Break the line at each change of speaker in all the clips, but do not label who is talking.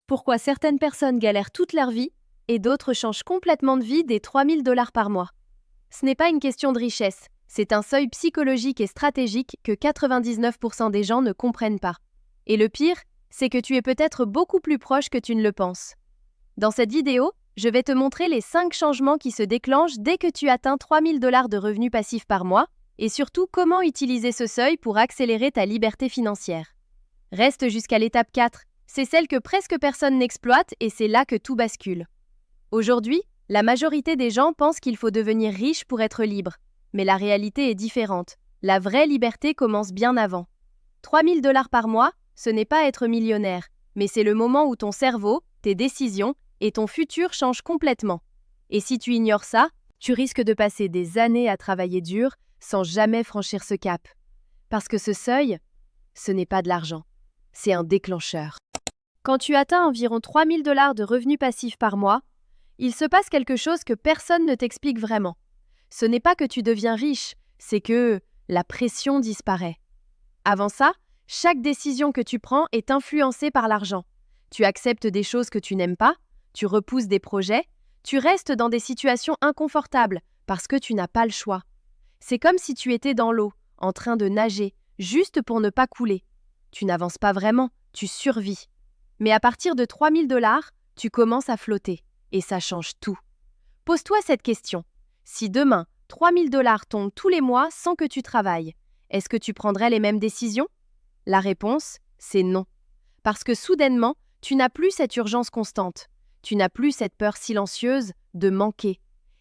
Pourquoi certaines personnes galèrent toute leur vie et d'autres changent complètement de vie dès 3 000 $ par mois. Ce n'est pas une question de richesse, c'est un seuil psychologique et stratégique que 99% des gens ne comprennent pas. Et le pire, c'est que tu es peut-être beaucoup plus proche que tu ne le penses. Dans cette vidéo, je vais te montrer les 5 changements qui se déclenchent dès que tu atteins 3 000 $ de revenus passifs par mois et surtout comment utiliser ce seuil pour accélérer ta liberté financière. Reste jusqu'à l'étape 4, c'est celle que presque personne n'exploite et c'est là que tout bascule. Aujourd'hui, la majorité des gens pensent qu'il faut devenir riche pour être libre, mais la réalité est différente. La vraie liberté commence bien avant. 3 000 $ par mois, ce n'est pas être millionnaire, mais c'est le moment où ton cerveau, tes décisions et ton futur changent complètement. Et si tu ignores ça, tu risques de passer des années à travailler dur sans jamais franchir ce cap. Parce que ce seuil, ce n'est pas de l'argent, c'est un déclencheur. Quand tu atteins environ 3 000 $ de revenus passifs par mois, il se passe quelque chose que personne ne t'explique vraiment. Ce n'est pas que tu deviens riche, c'est que la pression disparaît. Avant ça, chaque décision que tu prends est influencée par l'argent. Tu acceptes des choses que tu n'aimes pas, tu repousses des projets, tu restes dans des situations inconfortables parce que tu n'as pas le choix. C'est comme si tu étais dans l'eau, en train de nager, juste pour ne pas couler. Tu n'avances pas vraiment, tu survis. Mais à partir de 3 000 $, tu commences à flotter. Et ça change tout. Pose-toi cette question. Si demain, 3 000 $ tombent tous les mois sans que tu travailles, est-ce que tu prendrais les mêmes décisions? La réponse, c'est non. Parce que soudainement, tu n'as plus cette urgence constante. Tu n'as plus cette peur silencieuse de manquer.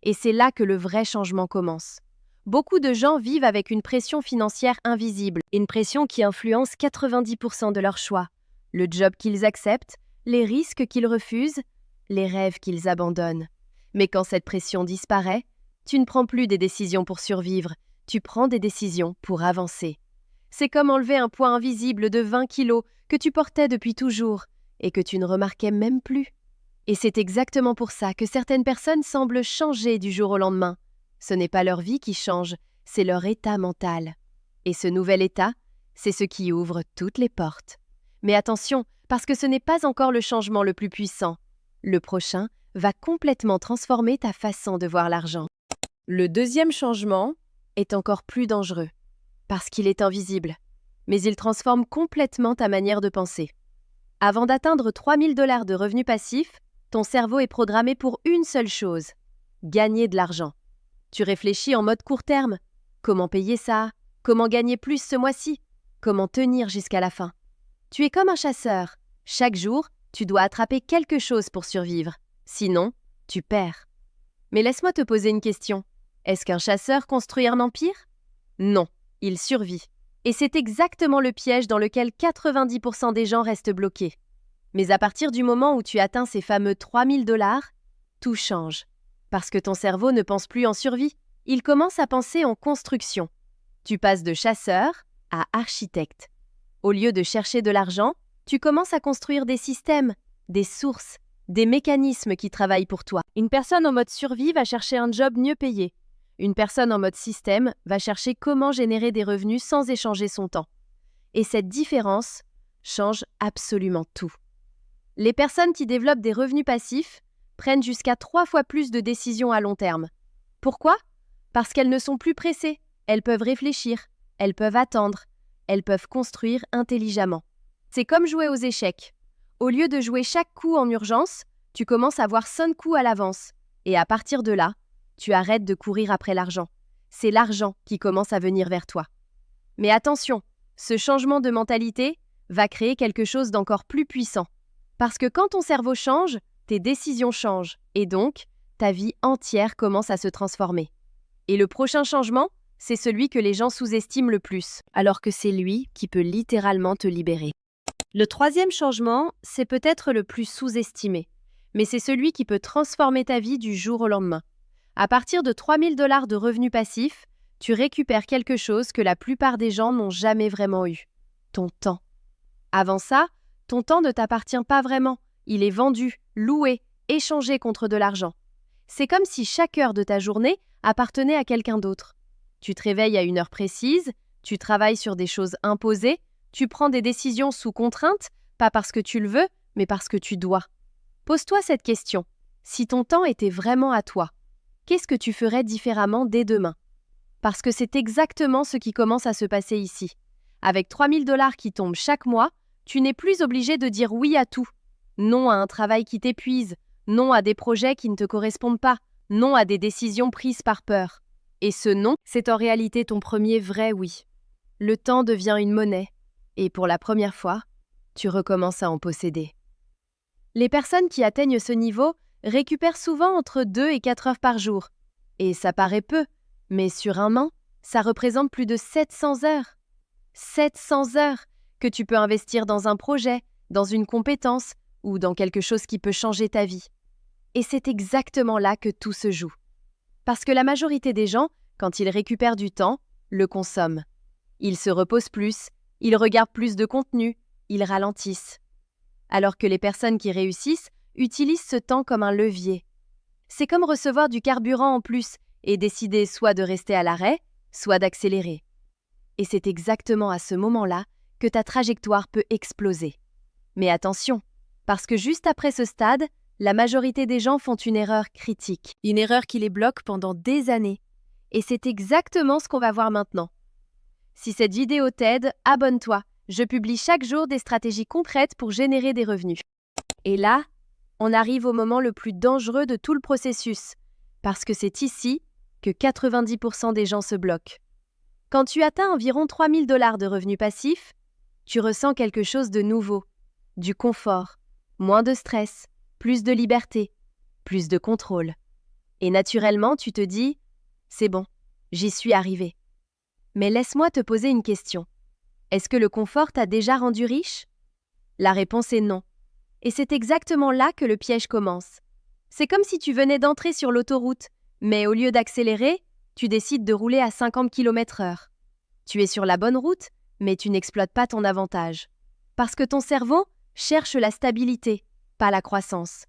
Et c'est là que le vrai changement commence. Beaucoup de gens vivent avec une pression financière invisible, une pression qui influence 90% de leurs choix. Le job qu'ils acceptent, les risques qu'ils refusent, les rêves qu'ils abandonnent. Mais quand cette pression disparaît, tu ne prends plus des décisions pour survivre, tu prends des décisions pour avancer. C'est comme enlever un poids invisible de 20 kilos que tu portais depuis toujours et que tu ne remarquais même plus. Et c'est exactement pour ça que certaines personnes semblent changer du jour au lendemain. Ce n'est pas leur vie qui change, c'est leur état mental. Et ce nouvel état, c'est ce qui ouvre toutes les portes. Mais attention, parce que ce n'est pas encore le changement le plus puissant. Le prochain va complètement transformer ta façon de voir l'argent. Le deuxième changement est encore plus dangereux, parce qu'il est invisible, mais il transforme complètement ta manière de penser. Avant d'atteindre 3 000 $ de revenus passifs, ton cerveau est programmé pour une seule chose, gagner de l'argent. Tu réfléchis en mode court terme. Comment payer ça? Comment gagner plus ce mois-ci? Comment tenir jusqu'à la fin? Tu es comme un chasseur. Chaque jour, tu dois attraper quelque chose pour survivre. Sinon, tu perds. Mais laisse-moi te poser une question. Est-ce qu'un chasseur construit un empire? Non, il survit. Et c'est exactement le piège dans lequel 90% des gens restent bloqués. Mais à partir du moment où tu atteins ces fameux 3 000 $, tout change. Parce que ton cerveau ne pense plus en survie, il commence à penser en construction. Tu passes de chasseur à architecte. Au lieu de chercher de l'argent, tu commences à construire des systèmes, des sources, des mécanismes qui travaillent pour toi. Une personne en mode survie va chercher un job mieux payé. Une personne en mode système va chercher comment générer des revenus sans échanger son temps. Et cette différence change absolument tout. Les personnes qui développent des revenus passifs prennent jusqu'à 3 fois plus de décisions à long terme. Pourquoi? Parce qu'elles ne sont plus pressées, elles peuvent réfléchir, elles peuvent attendre, elles peuvent construire intelligemment. C'est comme jouer aux échecs. Au lieu de jouer chaque coup en urgence, tu commences à voir 5 coups à l'avance. Et à partir de là, tu arrêtes de courir après l'argent. C'est l'argent qui commence à venir vers toi. Mais attention, ce changement de mentalité va créer quelque chose d'encore plus puissant. Parce que quand ton cerveau change, tes décisions changent. Et donc, ta vie entière commence à se transformer. Et le prochain changement, c'est celui que les gens sous-estiment le plus, alors que c'est lui qui peut littéralement te libérer. Le troisième changement, c'est peut-être le plus sous-estimé, mais c'est celui qui peut transformer ta vie du jour au lendemain. À partir de 3 000 $ de revenus passifs, tu récupères quelque chose que la plupart des gens n'ont jamais vraiment eu, ton temps. Avant ça, ton temps ne t'appartient pas vraiment, il est vendu, loué, échangé contre de l'argent. C'est comme si chaque heure de ta journée appartenait à quelqu'un d'autre. Tu te réveilles à une heure précise, tu travailles sur des choses imposées, tu prends des décisions sous contrainte, pas parce que tu le veux, mais parce que tu dois. Pose-toi cette question. Si ton temps était vraiment à toi, qu'est-ce que tu ferais différemment dès demain? Parce que c'est exactement ce qui commence à se passer ici. Avec 3000 $ qui tombent chaque mois, tu n'es plus obligé de dire oui à tout. Non à un travail qui t'épuise, non à des projets qui ne te correspondent pas, non à des décisions prises par peur. Et ce non, c'est en réalité ton premier vrai oui. Le temps devient une monnaie, et pour la première fois, tu recommences à en posséder. Les personnes qui atteignent ce niveau récupèrent souvent entre 2 et 4 heures par jour. Et ça paraît peu, mais sur un an, ça représente plus de 700 heures. 700 heures que tu peux investir dans un projet, dans une compétence ou dans quelque chose qui peut changer ta vie. Et c'est exactement là que tout se joue. Parce que la majorité des gens, quand ils récupèrent du temps, le consomment. Ils se reposent plus, ils regardent plus de contenu, ils ralentissent. Alors que les personnes qui réussissent utilisent ce temps comme un levier. C'est comme recevoir du carburant en plus et décider soit de rester à l'arrêt, soit d'accélérer. Et c'est exactement à ce moment-là que ta trajectoire peut exploser. Mais attention, parce que juste après ce stade, la majorité des gens font une erreur critique, une erreur qui les bloque pendant des années. Et c'est exactement ce qu'on va voir maintenant. Si cette vidéo t'aide, abonne-toi. Je publie chaque jour des stratégies concrètes pour générer des revenus. Et là, on arrive au moment le plus dangereux de tout le processus, parce que c'est ici que 90% des gens se bloquent. Quand tu atteins environ 3000 $ de revenus passifs, tu ressens quelque chose de nouveau, du confort, moins de stress, plus de liberté, plus de contrôle. Et naturellement, tu te dis « c'est bon, j'y suis arrivé ». Mais laisse-moi te poser une question. Est-ce que le confort t'a déjà rendu riche? La réponse est non. Et c'est exactement là que le piège commence. C'est comme si tu venais d'entrer sur l'autoroute, mais au lieu d'accélérer, tu décides de rouler à 50 km/h. Tu es sur la bonne route, mais tu n'exploites pas ton avantage. Parce que ton cerveau cherche la stabilité, pas la croissance.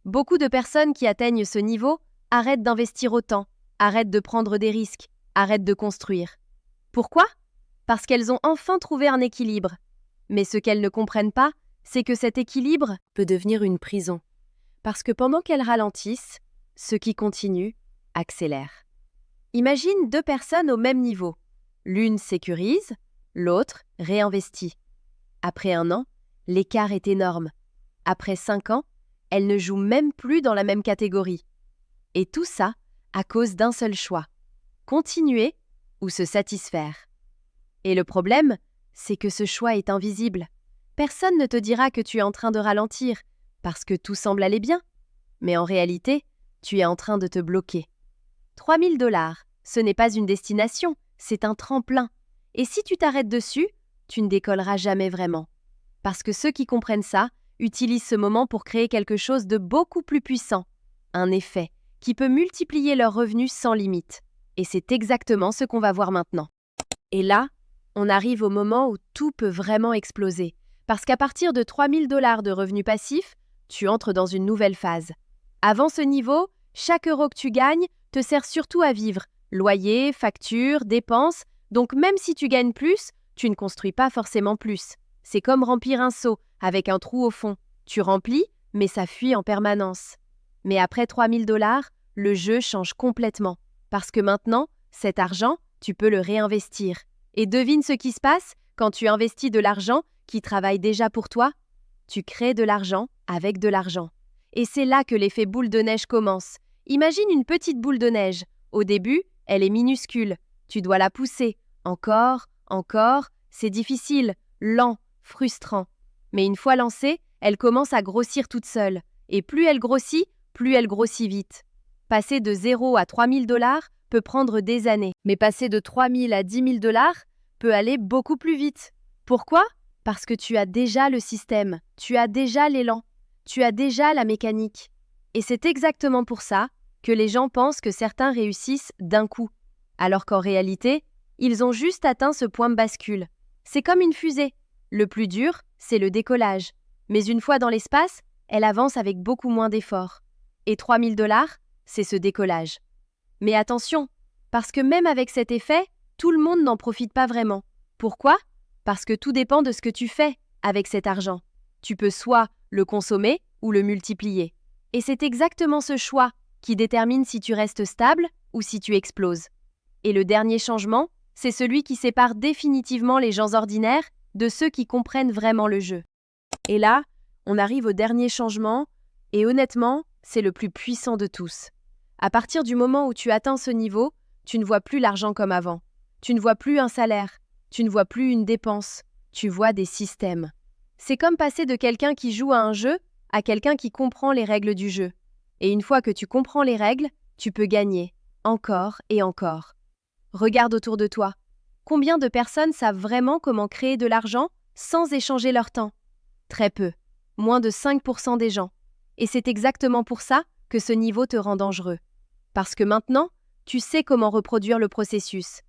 Beaucoup de personnes qui atteignent ce niveau arrêtent d'investir autant, arrêtent de prendre des risques, arrêtent de construire. Pourquoi? Parce qu'elles ont enfin trouvé un équilibre. Mais ce qu'elles ne comprennent pas, c'est que cet équilibre peut devenir une prison. Parce que pendant qu'elles ralentissent, ceux qui continuent accélèrent. Imagine deux personnes au même niveau. L'une sécurise, l'autre réinvestit. Après 1 an, l'écart est énorme. Après 5 ans, elles ne jouent même plus dans la même catégorie. Et tout ça à cause d'un seul choix. Continuer ou se satisfaire. Et le problème, c'est que ce choix est invisible. Personne ne te dira que tu es en train de ralentir, parce que tout semble aller bien. Mais en réalité, tu es en train de te bloquer. 3000 $, ce n'est pas une destination, c'est un tremplin. Et si tu t'arrêtes dessus, tu ne décolleras jamais vraiment. Parce que ceux qui comprennent ça utilisent ce moment pour créer quelque chose de beaucoup plus puissant, un effet qui peut multiplier leurs revenus sans limite. Et c'est exactement ce qu'on va voir maintenant. Et là, on arrive au moment où tout peut vraiment exploser. Parce qu'à partir de 3000 $ de revenus passifs, tu entres dans une nouvelle phase. Avant ce niveau, chaque euro que tu gagnes te sert surtout à vivre. Loyer, factures, dépenses. Donc même si tu gagnes plus, tu ne construis pas forcément plus. C'est comme remplir un seau avec un trou au fond. Tu remplis, mais ça fuit en permanence. Mais après 3000 $, le jeu change complètement. Parce que maintenant, cet argent, tu peux le réinvestir. Et devine ce qui se passe quand tu investis de l'argent qui travaille déjà pour toi? Tu crées de l'argent avec de l'argent. Et c'est là que l'effet boule de neige commence. Imagine une petite boule de neige. Au début, elle est minuscule. Tu dois la pousser. Encore, c'est difficile, lent, frustrant. Mais une fois lancée, elle commence à grossir toute seule. Et plus elle grossit vite. Passer de 0 à 3000 $ peut prendre des années. Mais passer de 3000 à 10 000 $ peut aller beaucoup plus vite. Pourquoi? Parce que tu as déjà le système, tu as déjà l'élan, tu as déjà la mécanique. Et c'est exactement pour ça que les gens pensent que certains réussissent d'un coup, alors qu'en réalité, ils ont juste atteint ce point de bascule. C'est comme une fusée. Le plus dur, c'est le décollage. Mais une fois dans l'espace, elle avance avec beaucoup moins d'efforts. Et 3000 $, c'est ce décollage. Mais attention, parce que même avec cet effet, tout le monde n'en profite pas vraiment. Pourquoi? Parce que tout dépend de ce que tu fais avec cet argent. Tu peux soit le consommer ou le multiplier. Et c'est exactement ce choix qui détermine si tu restes stable ou si tu exploses. Et le dernier changement, c'est celui qui sépare définitivement les gens ordinaires de ceux qui comprennent vraiment le jeu. Et là, on arrive au dernier changement, et honnêtement, c'est le plus puissant de tous. À partir du moment où tu atteins ce niveau, tu ne vois plus l'argent comme avant. Tu ne vois plus un salaire, tu ne vois plus une dépense, tu vois des systèmes. C'est comme passer de quelqu'un qui joue à un jeu à quelqu'un qui comprend les règles du jeu. Et une fois que tu comprends les règles, tu peux gagner, encore et encore. Regarde autour de toi. Combien de personnes savent vraiment comment créer de l'argent sans échanger leur temps? Très peu. Moins de 5% des gens. Et c'est exactement pour ça que ce niveau te rend dangereux. Parce que maintenant, tu sais comment reproduire le processus.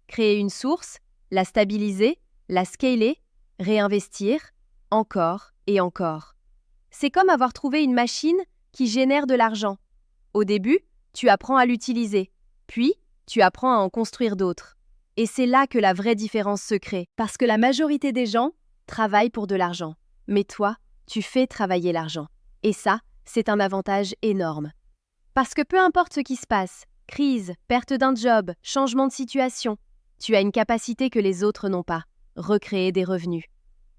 Créer une source, la stabiliser, la scaler, réinvestir, encore et encore. C'est comme avoir trouvé une machine qui génère de l'argent. Au début, tu apprends à l'utiliser, puis tu apprends à en construire d'autres. Et c'est là que la vraie différence se crée, parce que la majorité des gens travaillent pour de l'argent. Mais toi, tu fais travailler l'argent. Et ça, c'est un avantage énorme. Parce que peu importe ce qui se passe, crise, perte d'un job, changement de situation, tu as une capacité que les autres n'ont pas, recréer des revenus.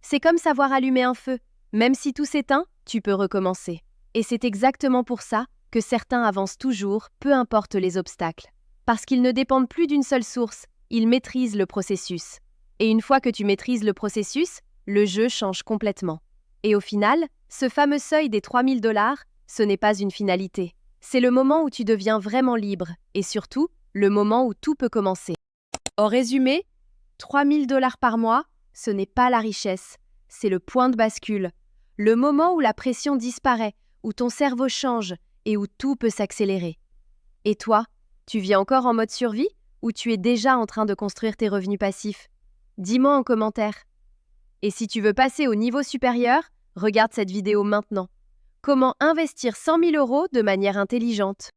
C'est comme savoir allumer un feu. Même si tout s'éteint, tu peux recommencer. Et c'est exactement pour ça que certains avancent toujours, peu importe les obstacles. Parce qu'ils ne dépendent plus d'une seule source, ils maîtrisent le processus. Et une fois que tu maîtrises le processus, le jeu change complètement. Et au final, ce fameux seuil des 3000 $, ce n'est pas une finalité. C'est le moment où tu deviens vraiment libre, et surtout, le moment où tout peut commencer. En résumé, 3000 $ par mois, ce n'est pas la richesse, c'est le point de bascule. Le moment où la pression disparaît, où ton cerveau change et où tout peut s'accélérer. Et toi, tu vis encore en mode survie ou tu es déjà en train de construire tes revenus passifs? Dis-moi en commentaire. Et si tu veux passer au niveau supérieur, regarde cette vidéo maintenant. Comment investir 100 000 € de manière intelligente?